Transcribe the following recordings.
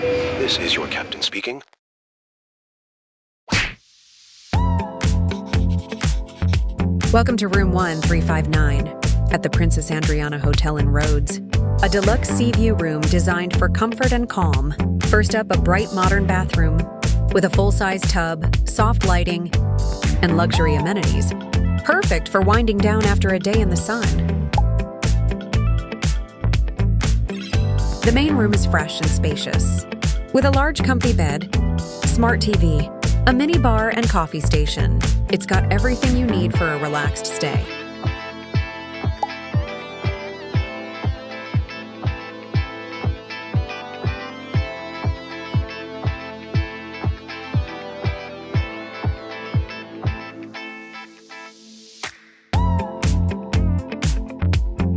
This is your captain speaking. Welcome to room 1359 at the Princess Andriana Hotel in Rhodes. A deluxe sea view room designed for comfort and calm. First up, a bright modern bathroom with a full-size tub, soft lighting, and luxury amenities. Perfect for winding down after a day in the sun. The main room is fresh and spacious, with a large comfy bed, smart TV, a mini bar and coffee station. It's got everything you need for a relaxed stay.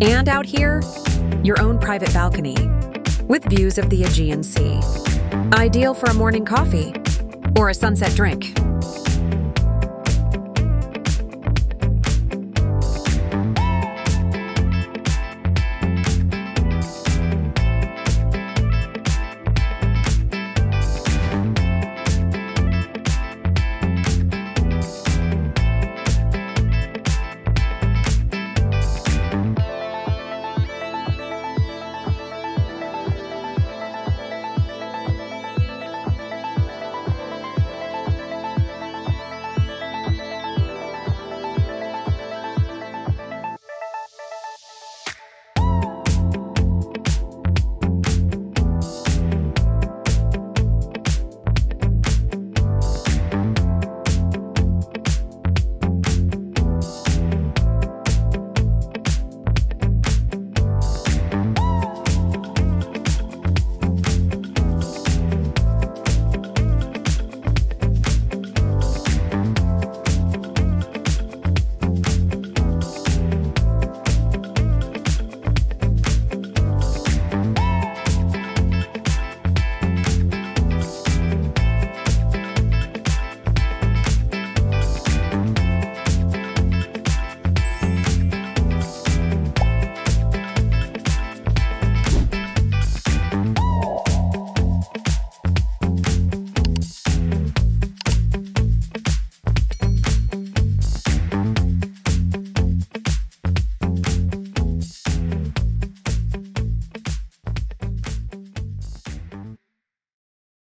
And out here, your own private balcony with views of the Aegean Sea. Ideal for a morning coffee or a sunset drink.